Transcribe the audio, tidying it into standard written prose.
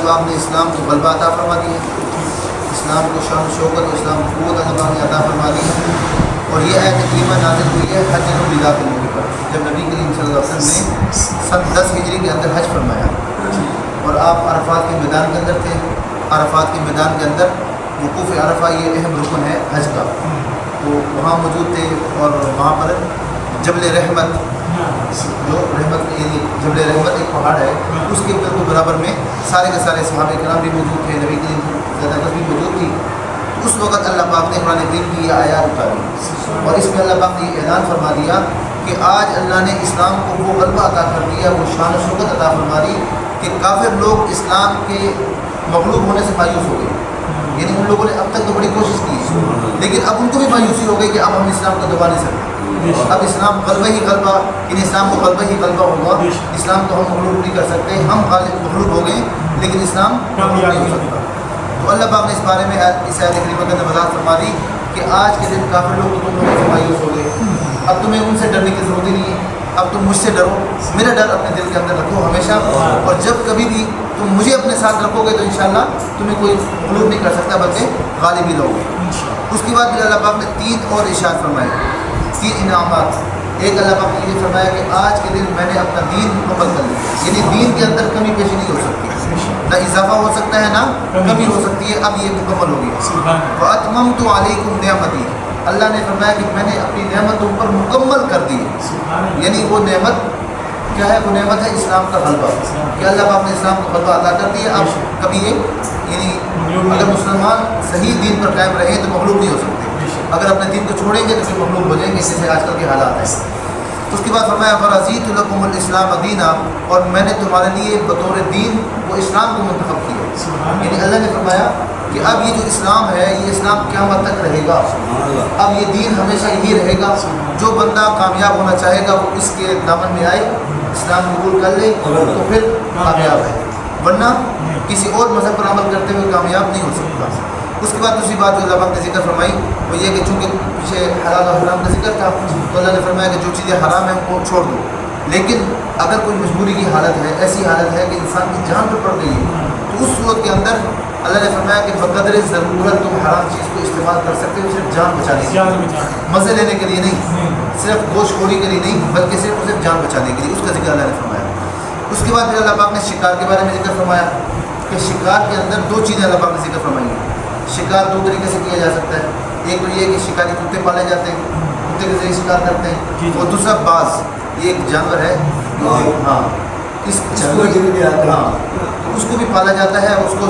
پاک نے اسلام کو غلبہ عطا فرما دیا، اسلام کو شان و شوکت، اسلام کو قوت اللہ پاک نے عطا فرما دی ہے۔ اور یہ آیت کریمہ نازل ہوئی ہے حج الوداع کے موقع پر، جب نبی کریم صلی اللہ علیہ وسلم نے سن 10 ہجری کے اندر حج فرمایا اور آپ عرفات کے میدان کے اندر تھے۔ عرفات کے میدان کے اندر وقوف عرفہ یہ اہم رکن ہے حج کا، تو وہاں موجود تھے اور وہاں پر جبل رحمت، جو رحمت یعنی جبل رحمت ایک پہاڑ ہے، اس کے بالکل برابر میں سارے کے سارے صحابہ کرام بھی موجود تھے، نبی کریم زیادہ بھی موجود تھی۔ اس وقت اللہ پاک نے قرآن کریم کی یہ آیات اتاری اور اس میں اللہ پاک نے یہ اعلان فرما دیا کہ آج اللہ نے اسلام کو وہ غلبہ عطا کر دیا، وہ شان و شوکت عطا فرما دی کہ کافر لوگ اسلام کے مغلوب ہونے سے مایوس ہو گئے۔ یعنی ان لوگوں نے اب تک تو بڑی کوشش کی، لیکن اب ان کو بھی مایوسی ہو گئی کہ اب ہم اسلام کو دبا نہیں سکتے، اب اسلام غلبہ ہی غلبہ، یعنی اسلام کو غلبہ ہی غلبہ ہوگا، اسلام کو ہم مغلوب نہیں کر سکتے، ہم مغلوب ہو گئے لیکن اسلام مغلوب نہیں ہو سکتا۔ تو اللہ پاک نے اس بارے میں اس آیت کریمہ کے اندر وضاحت فرما دی کہ آج کے دن کافر لوگ تو تم لوگوں سے مایوس ہو گئے، اب تمہیں ان سے ڈرنے کی ضرورت ہی نہیں ہے، اب تم مجھ سے ڈرو، میرا ڈر اپنے دل کے اندر رکھو ہمیشہ، اور جب کبھی بھی تم مجھے اپنے ساتھ رکھو گے تو انشاءاللہ تمہیں کوئی مغلوب نہیں کر سکتا بلکہ غالب ہی رہو گے۔ اس کے بعد پھر اللہ پاک نے 3 اور ارشاد فرمائے، 3 انعامات۔ ایک اللہ پاک نے یہ فرمایا کہ آج کے دن میں نے اپنا دین مکمل کر لیا، یعنی دین کے اندر کمی پیشی نہیں ہو سکتی، نہ اضافہ ہو سکتا ہے نہ کمی ہو سکتی ہے، اب یہ مکمل ہو گیا۔ وَأَتْمَمْتُ عَلَيْكُمْ نِعْمَتِي، اللہ نے فرمایا کہ میں نے اپنی نعمتوں پر مکمل کر دی، یعنی وہ نعمت کیا ہے؟ وہ نعمت ہے اسلام کا غلبہ، کہ اللہ پاک نے اسلام کا غلبہ عطا کر دیا۔ اب کبھی یہ یعنی اگر مسلمان صحیح دین پر قائم رہے تو مغلوب نہیں ہو سکتے، اگر اپنے دین کو چھوڑیں گے تو پھر مغلوب ہو جائیں گے، جیسے آج کل کے حالات ہیں۔ اس کے بعد فرمایا وَرَضِيتُ لَكُمُ الْإِسْلَامَ دِينًا، اور میں نے تمہارے لیے بطور دین وہ اسلام کو منتخب کیا، یعنی اللہ نے فرمایا کہ اب یہ جو اسلام ہے یہ اسلام قیامت تک رہے گا، اب یہ دین ہمیشہ یہی رہے گا، جو بندہ کامیاب ہونا چاہے گا وہ اس کے دامن میں آئے، اسلام قبول کر لے تو پھر کامیاب ہے، ورنہ کسی اور مذہب پر عمل کرتے ہوئے کامیاب نہیں ہو سکتا۔ اس کے بعد دوسری بات جو اللہ پاک نے ذکر فرمائی وہ یہ کہ چونکہ پیچھے حلال اور حرام کا ذکر تھا تو اللہ نے فرمایا کہ جو چیزیں حرام ہیں ان کو چھوڑ دو، لیکن اگر کوئی مجبوری کی حالت ہے، ایسی حالت ہے کہ انسان کی جان پر پڑ گئی ہے، تو اس صورت کے اندر اللہ نے فرمایا کہ بقدر ضرورت تم حرام چیز کو استعمال کر سکتے ہو، صرف جان بچانے کے لیے، مزے لینے کے لیے نہیں، صرف گوشت خوری کے لیے نہیں، بلکہ صرف جان بچانے کے لیے، اس کا ذکر اللہ نے فرمایا۔ اس کے بعد پھر اللہ پاک نے شکار کے بارے میں ذکر فرمایا کہ شکار کے اندر 2 چیزیں اللہ پاک نے ذکر فرمائی ہیں۔ شکار 2 طریقے سے کیا جا سکتا ہے، ایک تو یہ کہ شکاری کتے پالے جاتے ہیں، کتے کے ذریعے شکار کرتے ہیں، اور دوسرا باز، یہ ایک جانور ہے اس کو بھی پالا جاتا ہے، اس کو